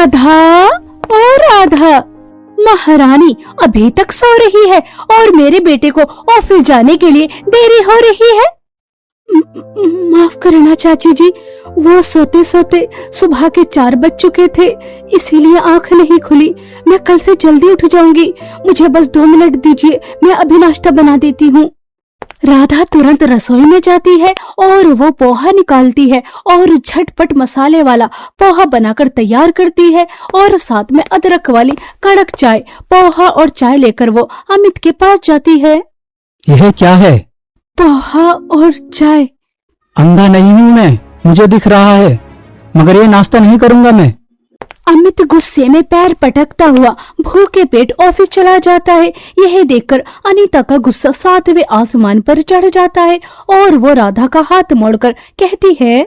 राधा, ओ राधा, महारानी अभी तक सो रही है और मेरे बेटे को ऑफिस जाने के लिए देरी हो रही है। माफ करना चाची जी, वो सोते सोते सुबह के 4 बज चुके थे, इसीलिए आंख नहीं खुली। मैं कल से जल्दी उठ जाऊंगी, मुझे बस 2 मिनट दीजिए, मैं अभी नाश्ता बना देती हूँ। राधा तुरंत रसोई में जाती है और वो पोहा निकालती है और झटपट मसाले वाला पोहा बनाकर तैयार करती है और साथ में अदरक वाली कड़क चाय, पोहा और चाय लेकर वो अमित के पास जाती है। यह क्या है? पोहा और चाय। अंधा नहीं हूँ मैं, मुझे दिख रहा है, मगर ये नाश्ता नहीं करूंगा मैं। अमित गुस्से में पैर पटकता हुआ भूखे पेट ऑफिस चला जाता है। यह देखकर अनीता का गुस्सा 7वें आसमान पर चढ़ जाता है और वो राधा का हाथ मोड़कर कहती है,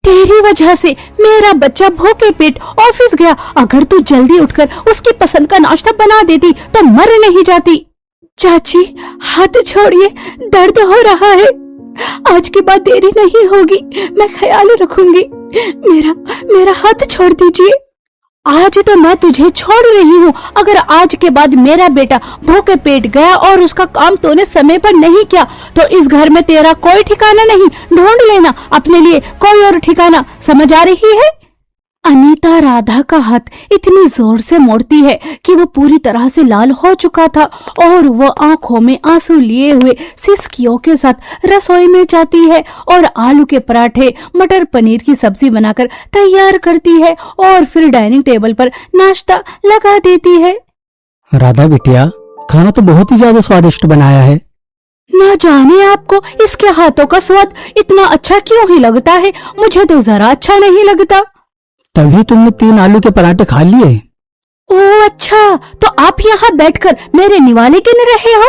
तेरी वजह से मेरा बच्चा भूखे पेट ऑफिस गया। अगर तू जल्दी उठकर उसकी पसंद का नाश्ता बना देती तो मर नहीं जाती। चाची हाथ छोड़िए, दर्द हो रहा है। आज के बाद देरी नहीं होगी, मैं ख्याल रखूंगी। मेरा हाथ छोड़ दीजिए। आज तो मैं तुझे छोड़ रही हूँ। अगर आज के बाद मेरा बेटा भूखे पेट गया और उसका काम तूने समय पर नहीं किया तो इस घर में तेरा कोई ठिकाना नहीं। ढूंढ लेना अपने लिए कोई और ठिकाना, समझ आ रही है? अनीता राधा का हाथ इतनी जोर से मोड़ती है कि वो पूरी तरह से लाल हो चुका था और वो आंखों में आंसू लिए हुए सिसकियों के साथ रसोई में जाती है और आलू के पराठे, मटर पनीर की सब्जी बनाकर तैयार करती है और फिर डाइनिंग टेबल पर नाश्ता लगा देती है। राधा बिटिया, खाना तो बहुत ही ज्यादा स्वादिष्ट बनाया है। ना जाने आपको इसके हाथों का स्वाद इतना अच्छा क्यों ही लगता है, मुझे तो जरा अच्छा नहीं लगता। तभी तुमने 3 आलू के पराठे खा लिए। ओह अच्छा, तो आप यहाँ बैठकर मेरे निवाले गिन रहे हो?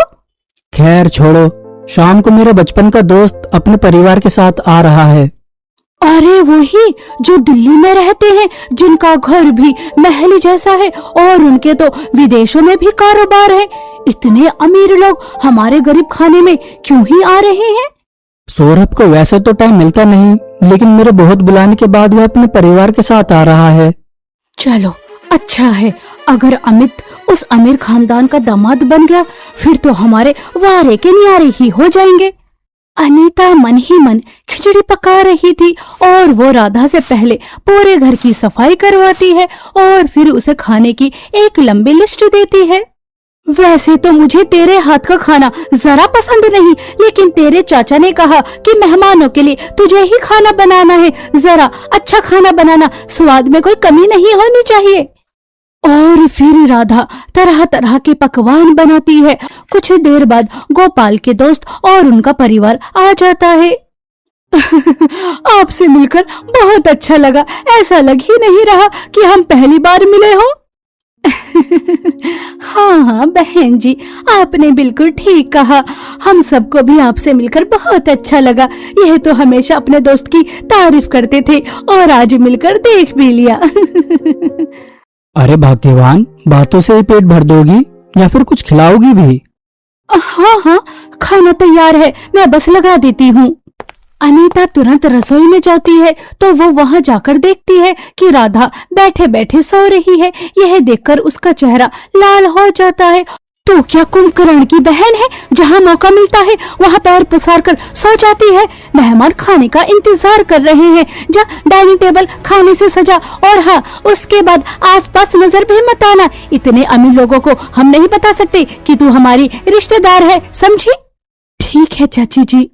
खैर छोड़ो, शाम को मेरे बचपन का दोस्त अपने परिवार के साथ आ रहा है। अरे वही जो दिल्ली में रहते हैं, जिनका घर भी महल जैसा है और उनके तो विदेशों में भी कारोबार है। इतने अमीर लोग हमारे गरीब खाने में क्यों ही आ रहे हैं? सौरभ को वैसे तो टाइम मिलता नहीं, लेकिन मेरे बहुत बुलाने के बाद वह अपने परिवार के साथ आ रहा है। चलो अच्छा है, अगर अमित उस अमीर खानदान का दामाद बन गया फिर तो हमारे वारे के न्यारे ही हो जाएंगे। अनीता मन ही मन खिचड़ी पका रही थी और वो राधा से पहले पूरे घर की सफाई करवाती है और फिर उसे खाने की एक लंबी लिस्ट देती है। वैसे तो मुझे तेरे हाथ का खाना जरा पसंद नहीं, लेकिन तेरे चाचा ने कहा कि मेहमानों के लिए तुझे ही खाना बनाना है। जरा अच्छा खाना बनाना, स्वाद में कोई कमी नहीं होनी चाहिए। और फिर राधा तरह तरह के पकवान बनाती है। कुछ देर बाद गोपाल के दोस्त और उनका परिवार आ जाता है। आपसे मिलकर बहुत अच्छा लगा, ऐसा लग ही नहीं रहा कि हम पहली बार मिले हों। हाँ बहन जी, आपने बिल्कुल ठीक कहा, हम सबको भी आपसे मिलकर बहुत अच्छा लगा। यह तो हमेशा अपने दोस्त की तारीफ करते थे और आज मिलकर देख भी लिया। अरे भाग्यवान, बातों से ही पेट भर दोगी या फिर कुछ खिलाओगी भी? हाँ, खाना तैयार है, मैं बस लगा देती हूँ। अनीता तुरंत रसोई में जाती है तो वो वहां जाकर देखती है कि राधा बैठे बैठे सो रही है। यह देखकर उसका चेहरा लाल हो जाता है। तो क्या कुंभकर्ण की बहन है, जहां मौका मिलता है वहां पैर पसार कर सो जाती है? मेहमान खाने का इंतजार कर रहे हैं, जा डाइनिंग टेबल खाने से सजा और हाँ, उसके बाद आसपास नजर भी मत आना। इतने अमीर लोगों को हम नहीं बता सकते कि तू हमारी रिश्तेदार है, समझी? ठीक है चाची जी।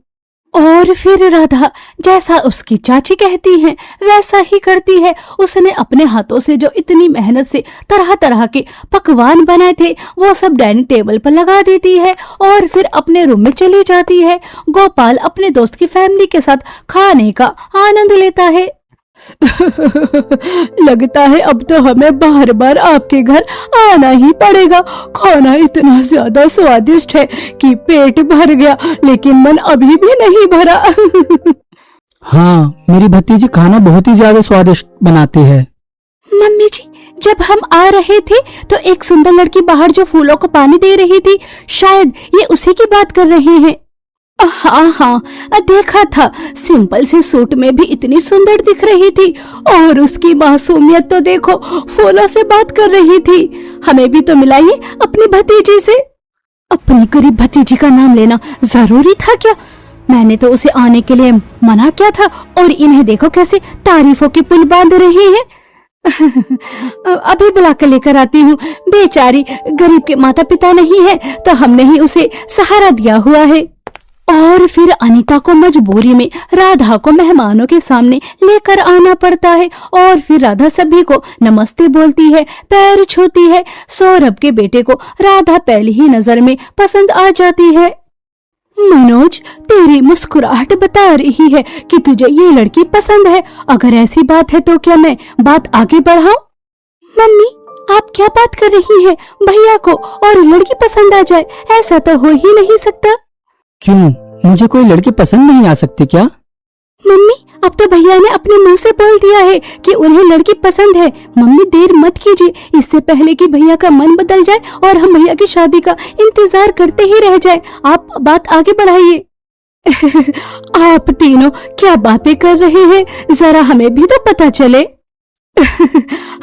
और फिर राधा जैसा उसकी चाची कहती हैं वैसा ही करती है। उसने अपने हाथों से जो इतनी मेहनत से तरह तरह के पकवान बनाए थे वो सब डाइनिंग टेबल पर लगा देती है और फिर अपने रूम में चली जाती है। गोपाल अपने दोस्त की फैमिली के साथ खाने का आनंद लेता है। लगता है अब तो हमें बार बार आपके घर आना ही पड़ेगा। खाना इतना ज्यादा स्वादिष्ट है कि पेट भर गया, लेकिन मन अभी भी नहीं भरा। हाँ, मेरी भतीजी खाना बहुत ही ज्यादा स्वादिष्ट बनाती है। मम्मी जी, जब हम आ रहे थे तो एक सुंदर लड़की बाहर जो फूलों को पानी दे रही थी, शायद ये उसी की बात कर रहे हैं। हाँ हाँ, देखा था। सिंपल से सूट में भी इतनी सुंदर दिख रही थी और उसकी मासूमियत तो देखो, फूलों से बात कर रही थी। हमें भी तो मिलाइए अपनी भतीजी से। अपनी गरीब भतीजी का नाम लेना जरूरी था क्या? मैंने तो उसे आने के लिए मना किया था और इन्हें देखो कैसे तारीफों के पुल बांध रही है। अभी बुला कर लेकर आती हूँ। बेचारी गरीब के माता पिता नहीं है तो हमने ही उसे सहारा दिया हुआ है। और फिर अनीता को मजबूरी में राधा को मेहमानों के सामने लेकर आना पड़ता है और फिर राधा सभी को नमस्ते बोलती है, पैर छूती है। सौरभ के बेटे को राधा पहली ही नजर में पसंद आ जाती है। मनोज, तेरी मुस्कुराहट बता रही है कि तुझे ये लड़की पसंद है। अगर ऐसी बात है तो क्या मैं बात आगे बढ़ाऊं? मम्मी, आप क्या बात कर रही हैं? भैया को और लड़की पसंद आ जाए, ऐसा तो हो ही नहीं सकता। क्यों, मुझे कोई लड़की पसंद नहीं आ सकती क्या? मम्मी, अब तो भैया ने अपने मुंह से बोल दिया है कि उन्हें लड़की पसंद है। मम्मी, देर मत कीजिए, इससे पहले कि भैया का मन बदल जाए और हम भैया की शादी का इंतजार करते ही रह जाए। आप बात आगे बढ़ाइए। आप तीनों क्या बातें कर रहे हैं? जरा हमें भी तो पता चले।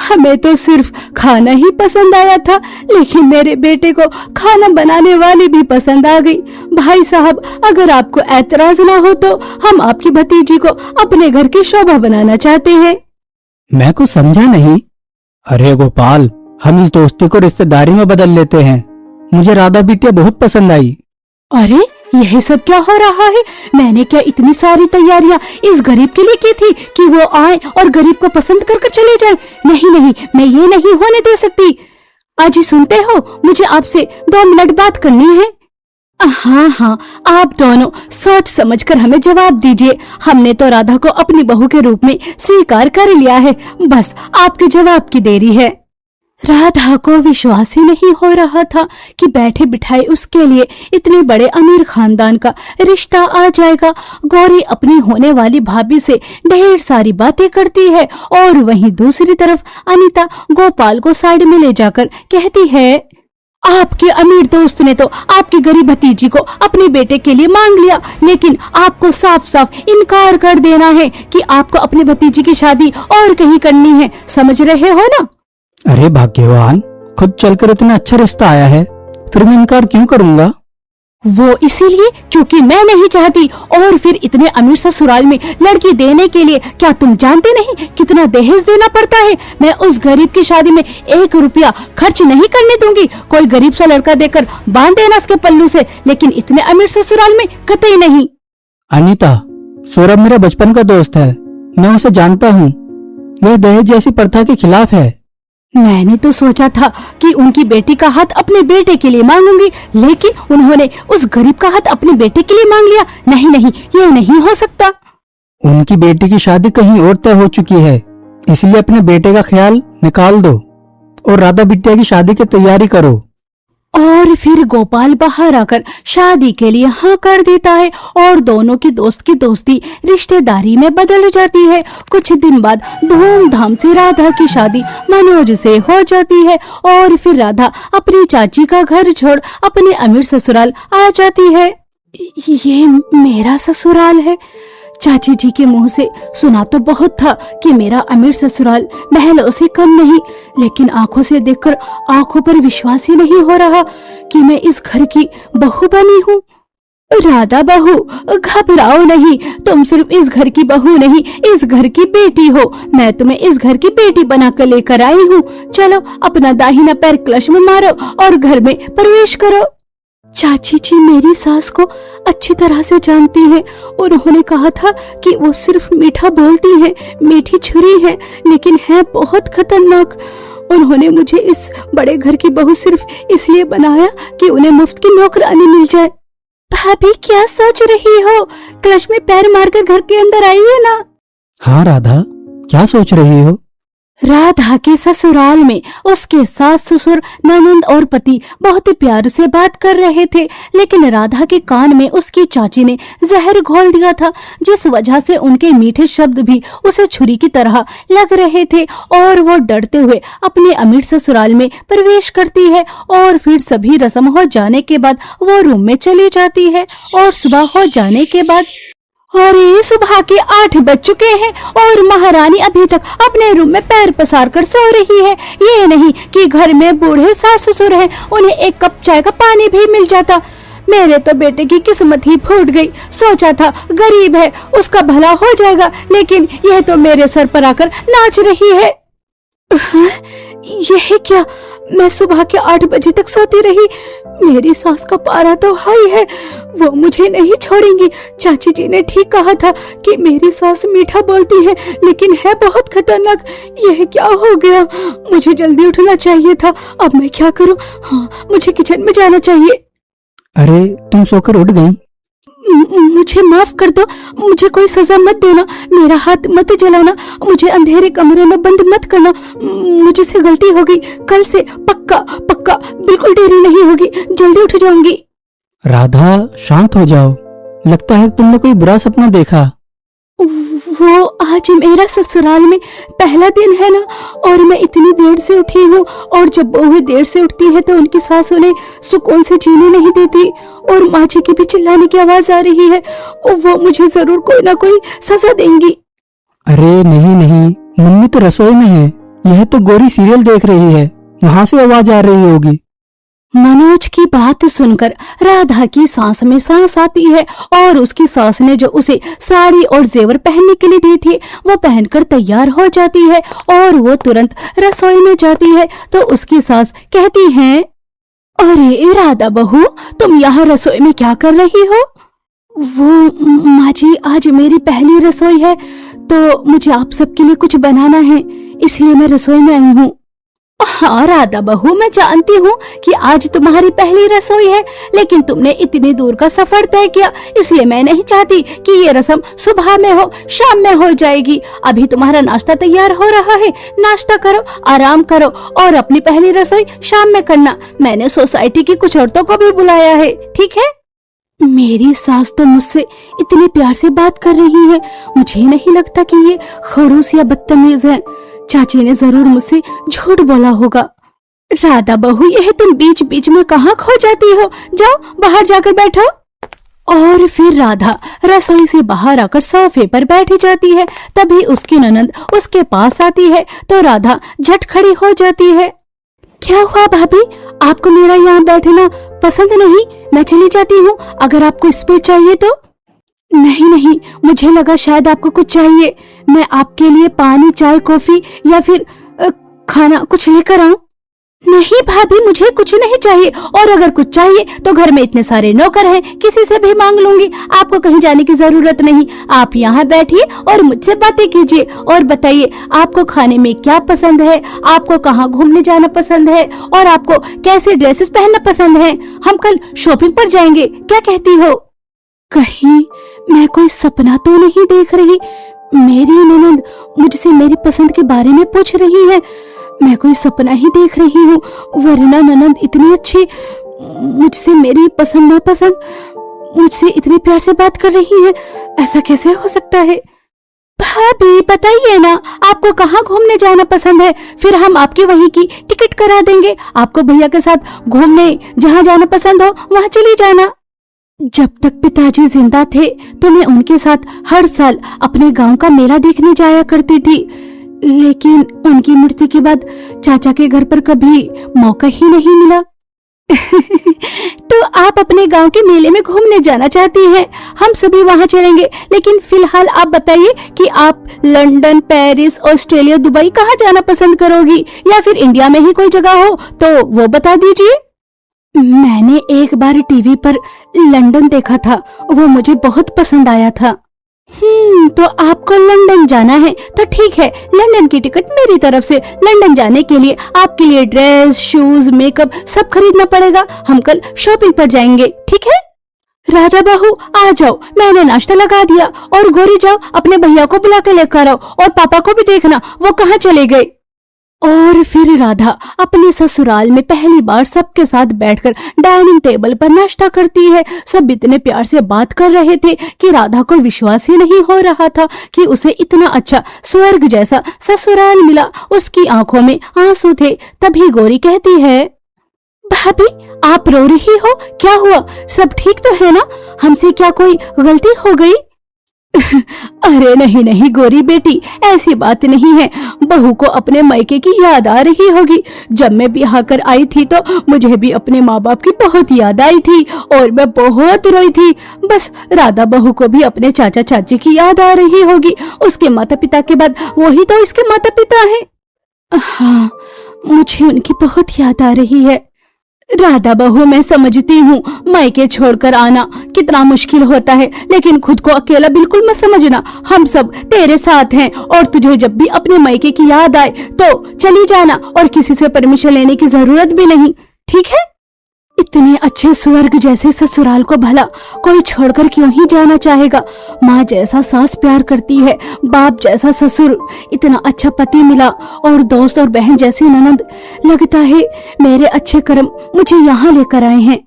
हमें तो सिर्फ खाना ही पसंद आया था, लेकिन मेरे बेटे को खाना बनाने वाली भी पसंद आ गई। भाई साहब, अगर आपको ऐतराज ना हो तो हम आपकी भतीजी को अपने घर की शोभा बनाना चाहते हैं। मैं कुछ समझा नहीं। अरे गोपाल, हम इस दोस्ती को रिश्तेदारी में बदल लेते हैं। मुझे राधा बिटिया बहुत पसंद आई। अरे, यह सब क्या हो रहा है? मैंने क्या इतनी सारी तैयारियां इस गरीब के लिए की थी कि वो आए और गरीब को पसंद कर चले जाए? नहीं नहीं, मैं ये नहीं होने दे सकती। अजी, सुनते हो? मुझे आपसे 2 मिनट बात करनी है। हाँ हाँ, आप दोनों सोच समझकर हमें जवाब दीजिए। हमने तो राधा को अपनी बहू के रूप में स्वीकार कर लिया है, बस आपके जवाब की देरी है। राधा को विश्वास ही नहीं हो रहा था कि बैठे बिठाए उसके लिए इतने बड़े अमीर खानदान का रिश्ता आ जाएगा। गौरी अपनी होने वाली भाभी से ढेर सारी बातें करती है और वहीं दूसरी तरफ अनीता गोपाल को साइड में ले जाकर कहती है, आपके अमीर दोस्त ने तो आपकी गरीब भतीजी को अपने बेटे के लिए मांग लिया, लेकिन आपको साफ साफ इनकार कर देना है कि आपको अपनी भतीजी की शादी और कहीं करनी है। समझ रहे हो ना? अरे भाग्यवान, खुद चलकर इतना अच्छा रिश्ता आया है, फिर मैं इनकार क्यों करूंगा? वो इसीलिए क्योंकि मैं नहीं चाहती। और फिर इतने अमीर ससुराल में लड़की देने के लिए क्या तुम जानते नहीं कितना दहेज देना पड़ता है? मैं उस गरीब की शादी में 1 रुपया खर्च नहीं करने दूंगी। कोई गरीब सा लड़का देकर बांध देना उसके पल्लू से, लेकिन इतने अमीर ससुराल में कतई नहीं। अनीता, सौरभ मेरा बचपन का दोस्त है, मैं उसे जानता हूँ। वह दहेज जैसी प्रथा के खिलाफ है। मैंने तो सोचा था कि उनकी बेटी का हाथ अपने बेटे के लिए मांगूंगी, लेकिन उन्होंने उस गरीब का हाथ अपने बेटे के लिए मांग लिया। नहीं नहीं, ये नहीं हो सकता। उनकी बेटी की शादी कहीं और तय हो चुकी है, इसलिए अपने बेटे का ख्याल निकाल दो और राधा बिटिया की शादी की तैयारी करो। और फिर गोपाल बाहर आकर शादी के लिए हाँ कर देता है और दोनों की दोस्त की दोस्ती रिश्तेदारी में बदल जाती है। कुछ दिन बाद धूमधाम से राधा की शादी मनोज से हो जाती है और फिर राधा अपनी चाची का घर छोड़ अपने अमीर ससुराल आ जाती है। ये मेरा ससुराल है। चाची जी के मुंह से सुना तो बहुत था कि मेरा अमीर ससुराल महलों से कम नहीं, लेकिन आंखों से देखकर आंखों पर विश्वास ही नहीं हो रहा कि मैं इस घर की बहू बनी हूँ। राधा बहू, घबराओ नहीं, तुम सिर्फ इस घर की बहू नहीं, इस घर की बेटी हो। मैं तुम्हें इस घर की बेटी बनाकर लेकर आई हूँ। चलो, अपना दाहिना पैर क्लच में मारो और घर में प्रवेश करो। चाची जी मेरी सास को अच्छी तरह से जानती हैं। उन्होंने कहा था कि वो सिर्फ मीठा बोलती हैं, मीठी छुरी है, लेकिन है बहुत खतरनाक। उन्होंने मुझे इस बड़े घर की बहू सिर्फ इसलिए बनाया कि उन्हें मुफ्त की नौकरानी मिल जाए। भाभी, क्या सोच रही हो? क्लच में पैर मारकर घर के अंदर आई है ना? हाँ राधा, क्या सोच रही हो? राधा के ससुराल में उसके सास ससुर ननंद और पति बहुत प्यार से बात कर रहे थे, लेकिन राधा के कान में उसकी चाची ने जहर घोल दिया था, जिस वजह से उनके मीठे शब्द भी उसे छुरी की तरह लग रहे थे और वो डरते हुए अपने अमीर ससुराल में प्रवेश करती है और फिर सभी रस्म हो जाने के बाद वो रूम में चली जाती है। और सुबह हो जाने के बाद अरे सुबह के 8 बज चुके हैं और महारानी अभी तक अपने रूम में पैर पसार कर सो रही है। ये नहीं कि घर में बूढ़े सास ससुर हैं, उन्हें एक कप चाय का पानी भी मिल जाता। मेरे तो बेटे की किस्मत ही फूट गई। सोचा था गरीब है, उसका भला हो जाएगा, लेकिन यह तो मेरे सर पर आकर नाच रही है। यह क्या, मैं सुबह के 8 बजे तक सोती रही। मेरी सास का पारा तो हाई है, वो मुझे नहीं छोड़ेंगी। चाची जी ने ठीक कहा था कि मेरी सास मीठा बोलती है, लेकिन है बहुत खतरनाक। यह क्या हो गया, मुझे जल्दी उठना चाहिए था। अब मैं क्या करूं? हाँ, मुझे किचन में जाना चाहिए। अरे तुम सोकर उठ गई? मुझे माफ कर दो, मुझे कोई सजा मत देना, मेरा हाथ मत जलाना, मुझे अंधेरे कमरे में बंद मत करना। मुझसे गलती हो गई, कल से पक्का पक्का बिल्कुल देरी नहीं होगी, जल्दी उठ जाऊंगी। राधा शांत हो जाओ, लगता है तुमने कोई बुरा सपना देखा। वो आज मेरा ससुराल में पहला दिन है ना, और मैं इतनी देर से उठी हूँ, और जब बहू देर से उठती है तो उनकी सास उन्हें सुकून से जीने नहीं देती, और माँ जी की भी चिल्लाने की आवाज आ रही है। वो मुझे जरूर कोई ना कोई सजा देंगी। अरे नहीं नहीं, मम्मी तो रसोई में है, यह तो गोरी सीरियल देख रही है, वहां से आवाज आ रही होगी। मनोज की बात सुनकर राधा की सांस में सांस आती है और उसकी सास ने जो उसे साड़ी और जेवर पहनने के लिए दी थी वो पहनकर तैयार हो जाती है और वो तुरंत रसोई में जाती है। तो उसकी सास कहती है, अरे राधा बहू, तुम यहाँ रसोई में क्या कर रही हो? वो माँ जी, आज मेरी पहली रसोई है तो मुझे आप सबके लिए कुछ बनाना है, इसलिए मैं रसोई में आई हूँ। हाँ राधा बहू, मैं जानती हूँ कि आज तुम्हारी पहली रसोई है, लेकिन तुमने इतनी दूर का सफर तय किया, इसलिए मैं नहीं चाहती कि ये रस्म सुबह में हो, शाम में हो जाएगी। अभी तुम्हारा नाश्ता तैयार हो रहा है, नाश्ता करो, आराम करो और अपनी पहली रसोई शाम में करना। मैंने सोसाइटी की कुछ औरतों को भी बुलाया है, ठीक है? मेरी सास तो मुझसे इतने प्यार से बात कर रही है, मुझे नहीं लगता कि ये खड़ूस या बदतमीज है। चाची ने जरूर मुझसे झूठ बोला होगा। राधा बहू, यह तुम बीच बीच में कहाँ खो जाती हो? जाओ बाहर जाकर बैठो। और फिर राधा रसोई से बाहर आकर सोफे पर बैठी जाती है। तभी उसकी ननंद उसके पास आती है तो राधा झट खड़ी हो जाती है। क्या हुआ भाभी, आपको मेरा यहाँ बैठना पसंद नहीं? मैं चली जाती हूँ, अगर आपको स्पेस चाहिए तो। नहीं नहीं, मुझे लगा शायद आपको कुछ चाहिए। मैं आपके लिए पानी, चाय, कॉफी या फिर खाना कुछ लेकर आऊं? नहीं भाभी, मुझे कुछ नहीं चाहिए, और अगर कुछ चाहिए तो घर में इतने सारे नौकर हैं, किसी से भी मांग लूंगी। आपको कहीं जाने की जरूरत नहीं, आप यहाँ बैठिए और मुझसे बातें कीजिए और बताइए आपको खाने में क्या पसंद है, आपको कहाँ घूमने जाना पसंद है और आपको कैसे ड्रेसेस पहनना पसंद है। हम कल शॉपिंग पर जाएंगे, क्या कहती हो? कहीं मैं कोई सपना तो नहीं देख रही? मेरी ननंद मुझसे मेरी पसंद के बारे में पूछ रही है, मैं कोई सपना ही देख रही हूँ? वरना ननंद इतनी अच्छी, मुझसे मेरी पसंद नापसंद, मुझसे इतने प्यार से बात कर रही है, ऐसा कैसे हो सकता है? भाभी बताइए ना, आपको कहाँ घूमने जाना पसंद है, फिर हम आपके वहीं की टिकट करा देंगे। आपको भैया के साथ घूमने जहाँ जाना पसंद हो वहाँ चली जाना। जब तक पिताजी जिंदा थे तो मैं उनके साथ हर साल अपने गांव का मेला देखने जाया करती थी, लेकिन उनकी मृत्यु के बाद चाचा के घर पर कभी मौका ही नहीं मिला। तो आप अपने गांव के मेले में घूमने जाना चाहती हैं, हम सभी वहां चलेंगे, लेकिन फिलहाल आप बताइए कि आप लंदन, पेरिस, ऑस्ट्रेलिया, दुबई कहाँ जाना पसंद करोगी, या फिर इंडिया में ही कोई जगह हो तो वो बता दीजिए। मैंने एक बार टीवी पर लंदन देखा था, वो मुझे बहुत पसंद आया था। तो आपको लंदन जाना है तो ठीक है, लंदन की टिकट मेरी तरफ से। लंदन जाने के लिए आपके लिए ड्रेस, शूज, मेकअप सब खरीदना पड़ेगा। हम कल शॉपिंग पर जाएंगे, ठीक है? राधा बहू आ जाओ, मैंने नाश्ता लगा दिया, और गोरी जाओ अपने भैया को बुला के लेकर आओ, और पापा को भी देखना वो कहाँ चले गए। और फिर राधा अपने ससुराल में पहली बार सबके साथ बैठकर डाइनिंग टेबल पर नाश्ता करती है। सब इतने प्यार से बात कर रहे थे कि राधा को विश्वास ही नहीं हो रहा था कि उसे इतना अच्छा स्वर्ग जैसा ससुराल मिला। उसकी आंखों में आंसू थे। तभी गौरी कहती है, भाभी आप रो रही हो, क्या हुआ? सब ठीक तो है ना? हमसे क्या कोई गलती हो गई? अरे नहीं नहीं गौरी बेटी, ऐसी बात नहीं है। बहू को अपने मायके की याद आ रही होगी। जब मैं ब्याह कर आई थी तो मुझे भी अपने माँ बाप की बहुत याद आई थी और मैं बहुत रोई थी। बस राधा बहू को भी अपने चाचा चाची की याद आ रही होगी। उसके माता पिता के बाद वही तो इसके माता पिता हैं। हाँ, मुझे उनकी बहुत याद आ रही है। राधा बहू मैं समझती हूँ, मायके छोड़कर आना कितना मुश्किल होता है, लेकिन खुद को अकेला बिल्कुल मत समझना। हम सब तेरे साथ हैं और तुझे जब भी अपने मायके की याद आए तो चली जाना और किसी से परमिशन लेने की जरूरत भी नहीं, ठीक है? इतने अच्छे स्वर्ग जैसे ससुराल को भला कोई छोड़कर क्यों ही जाना चाहेगा? माँ जैसा सास प्यार करती है, बाप जैसा ससुर, इतना अच्छा पति मिला और दोस्त और बहन जैसी ननद। लगता है मेरे अच्छे कर्म मुझे यहाँ लेकर आए हैं।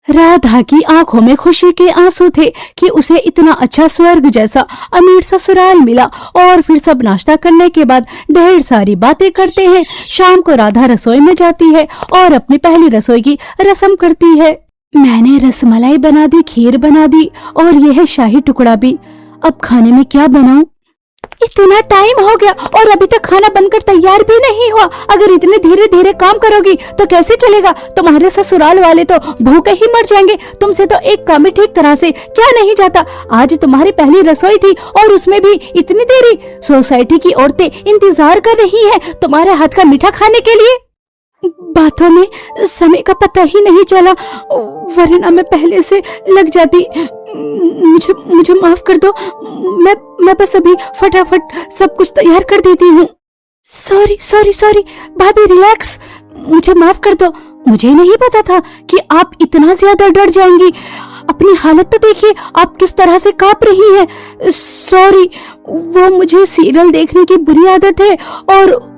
राधा की आंखों में खुशी के आंसू थे कि उसे इतना अच्छा स्वर्ग जैसा अमीर ससुराल मिला। और फिर सब नाश्ता करने के बाद ढेर सारी बातें करते हैं। शाम को राधा रसोई में जाती है और अपनी पहली रसोई की रस्म करती है। मैंने रसमलाई बना दी, खीर बना दी और यह है शाही टुकड़ा भी। अब खाने में क्या बनाऊं? इतना टाइम हो गया और अभी तक खाना बनकर तैयार भी नहीं हुआ। अगर इतने धीरे धीरे काम करोगी तो कैसे चलेगा? तुम्हारे ससुराल वाले तो भूखे ही मर जाएंगे। तुमसे तो एक काम भी ठीक तरह से क्या नहीं जाता। आज तुम्हारी पहली रसोई थी और उसमें भी इतनी देरी। सोसाइटी की औरतें इंतजार कर रही हैं तुम्हारे हाथ का मीठा खाने के लिए। बातों में समय का पता ही नहीं चला, वरना मैं पहले से लग जाती। मुझे माफ कर दो। मैं बस अभी फटाफट सब कुछ तैयार कर देती हूँ। सॉरी भाभी, रिलैक्स। मुझे माफ कर दो। मुझे नहीं पता था कि आप इतना ज्यादा डर जाएंगी। अपनी हालत तो देखिए, आप किस तरह से कांप रही हैं। सॉरी, वो मुझे सीरियल देखने की बुरी आदत है और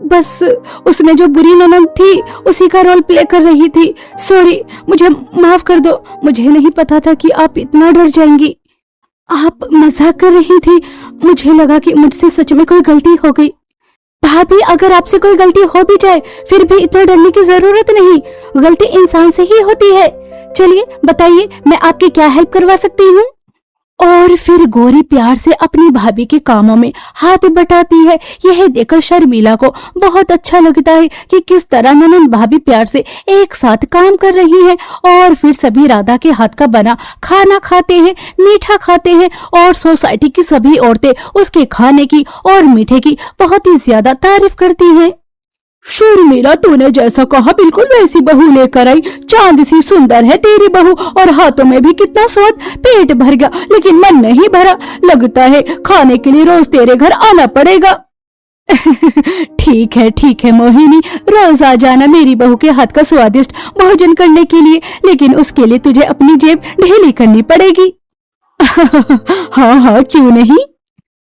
बस उसमें जो बुरी ननद थी उसी का रोल प्ले कर रही थी। सॉरी, मुझे माफ कर दो। मुझे नहीं पता था कि आप इतना डर जाएंगी। आप मजाक कर रही थी। मुझे लगा कि मुझसे सच में कोई गलती हो गई। भाभी, अगर आपसे कोई गलती हो भी जाए फिर भी इतना डरने की जरूरत नहीं। गलती इंसान से ही होती है। चलिए बताइए, मैं आपकी क्या हेल्प करवा सकती हूँ? और फिर गौरी प्यार से अपनी भाभी के कामों में हाथ बटाती है। यह देखकर शर्मिला को बहुत अच्छा लगता है कि किस तरह ननद भाभी प्यार से एक साथ काम कर रही हैं। और फिर सभी राधा के हाथ का बना खाना खाते हैं, मीठा खाते हैं और सोसाइटी की सभी औरतें उसके खाने की और मीठे की बहुत ही ज्यादा तारीफ करती हैं। शर्मिला, तूने जैसा कहा बिल्कुल वैसी बहू लेकर आई। चांद सी सुंदर है तेरी बहू और हाथों में भी कितना स्वाद। पेट भर गया लेकिन मन नहीं भरा। लगता है खाने के लिए रोज तेरे घर आना पड़ेगा। ठीक है मोहिनी, रोज आ जाना मेरी बहू के हाथ का स्वादिष्ट भोजन करने के लिए, लेकिन उसके लिए तुझे अपनी जेब ढीली करनी पड़ेगी। हाँ, क्यों नहीं।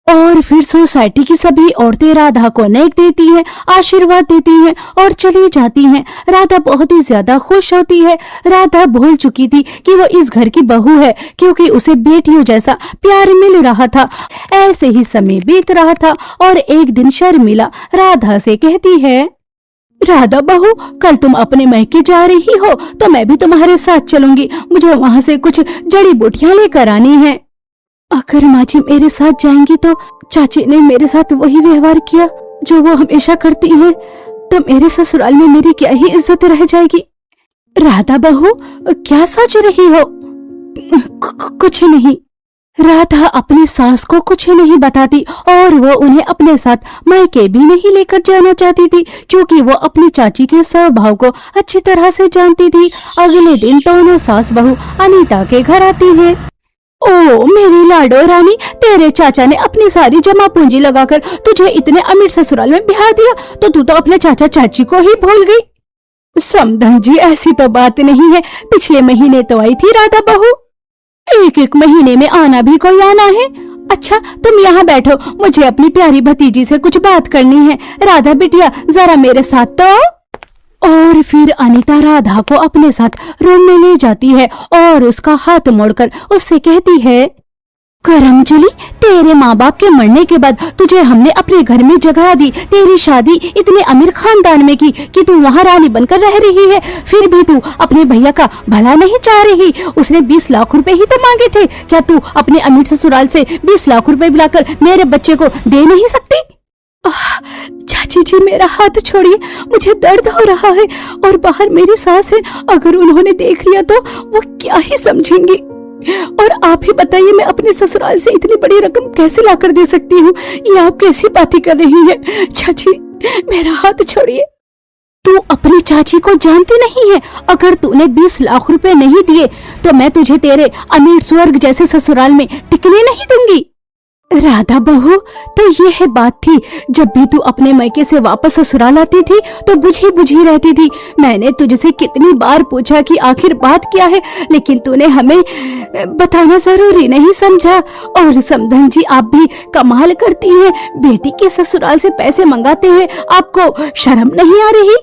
और फिर सोसाइटी की सभी औरतें राधा को नेक देती हैं, आशीर्वाद देती हैं और चली जाती हैं। राधा बहुत ही ज्यादा खुश होती है। राधा भूल चुकी थी कि वो इस घर की बहू है, क्योंकि उसे बेटियों जैसा प्यार मिल रहा था। ऐसे ही समय बीत रहा था और एक दिन शर्मिला राधा से कहती है, राधा बहू, कल तुम अपने मायके जा रही हो तो मैं भी तुम्हारे साथ चलूंगी। मुझे वहाँ से कुछ जड़ी बूटियां लेकर आनी है। अगर माँ जी मेरे साथ जाएंगी तो चाची ने मेरे साथ वही व्यवहार किया जो वो हमेशा करती है, तो मेरे ससुराल में मेरी क्या ही इज्जत रह जाएगी। राधा बहू, क्या सोच रही हो? कुछ नहीं। राधा अपनी सास को कुछ नहीं बताती और वो उन्हें अपने साथ मायके भी नहीं लेकर जाना चाहती थी, क्योंकि वो अपनी चाची के स्वभाव को अच्छी तरह से जानती थी। अगले दिन दोनों सास बहू अनीता के घर आती हैं। ओ मेरी लाडो रानी, तेरे चाचा ने अपनी सारी जमा पूंजी लगाकर तुझे इतने अमीर ससुराल में ब्याह दिया तो तू तो अपने चाचा चाची को ही भूल गई। समधन जी, ऐसी तो बात नहीं है। पिछले महीने तो आई थी राधा बहू। एक महीने में आना भी कोई आना है। अच्छा तुम यहाँ बैठो, मुझे अपनी प्यारी भतीजी से कुछ बात करनी है। राधा बिटिया जरा मेरे साथ तो। और फिर अनीता राधा को अपने साथ रूम में ले जाती है और उसका हाथ मोड़कर उससे कहती है, करमजली, तेरे माँ बाप के मरने के बाद तुझे हमने अपने घर में जगह दी, तेरी शादी इतने अमीर खानदान में की कि तू वहाँ रानी बनकर रह रही है, फिर भी तू अपने भैया का भला नहीं चाह रही। उसने 20 लाख रुपए ही तो मांगे थे, क्या तू अपने अमीर ससुराल से 20 लाख रुपए बुलाकर मेरे बच्चे को दे नहीं सकती? चाची जी मेरा हाथ छोड़िए, मुझे दर्द हो रहा है और बाहर मेरी सास है, अगर उन्होंने देख लिया तो वो क्या ही समझेंगी। और आप ही बताइए, मैं अपने ससुराल से इतनी बड़ी रकम कैसे लाकर दे सकती हूँ? ये आप कैसी बातें कर रही हैं? चाची मेरा हाथ छोड़िए। तू अपनी चाची को जानती नहीं है? अगर तूने 20 लाख रुपए नहीं दिए तो मैं तुझे तेरे अमीर स्वर्ग जैसे ससुराल में टिकने नहीं दूंगी। राधा बहू, तो ये है बात थी, जब भी तू अपने मायके से वापस ससुराल आती थी तो बुझी बुझी रहती थी। मैंने तुझसे कितनी बार पूछा कि आखिर बात क्या है, लेकिन तूने हमें बताना जरूरी नहीं समझा। और समधन जी, आप भी कमाल करती हैं, बेटी के ससुराल से पैसे मंगाते हुए आपको शर्म नहीं आ रही?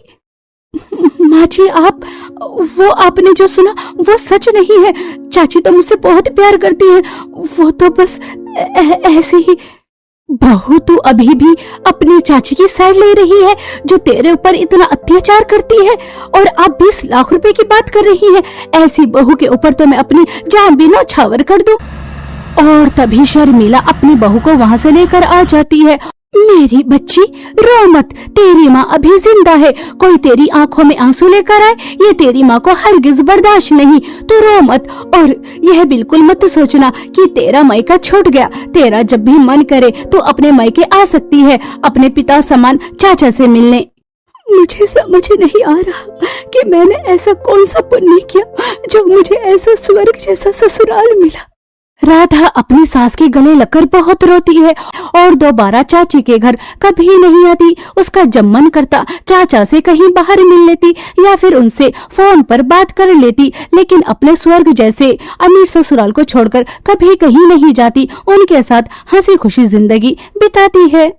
माँ जी, वो आपने जो सुना वो सच नहीं है। चाची तो मुझसे बहुत प्यार करती है, वो तो बस ऐसे ही। बहू, तू अभी भी अपनी चाची की साइड ले रही है जो तेरे ऊपर इतना अत्याचार करती है, और आप 20 लाख रुपए की बात कर रही है। ऐसी बहू के ऊपर तो मैं अपनी जान भी न्यौछावर कर दूं। और तभी शर्मिला अपनी बहू को वहां से लेकर आ जाती है। मेरी बच्ची, रो मत, तेरी माँ अभी जिंदा है। कोई तेरी आंखों में आंसू लेकर आए, ये तेरी माँ को हरगिज बर्दाश्त नहीं। तो रो मत, और यह बिल्कुल मत सोचना कि तेरा मायका छूट गया। तेरा जब भी मन करे तो अपने मायके आ सकती है, अपने पिता समान चाचा से मिलने। मुझे समझ नहीं आ रहा कि मैंने ऐसा कौन सा पुण्य किया जो मुझे ऐसा स्वर्ग जैसा ससुराल मिला। राधा अपनी सास के गले लगकर बहुत रोती है और दोबारा चाची के घर कभी नहीं आती। उसका जब मन करता चाचा से कहीं बाहर मिल लेती या फिर उनसे फोन पर बात कर लेती, लेकिन अपने स्वर्ग जैसे अमीर ससुराल को छोड़कर कभी कहीं नहीं जाती। उनके साथ हंसी खुशी जिंदगी बिताती है।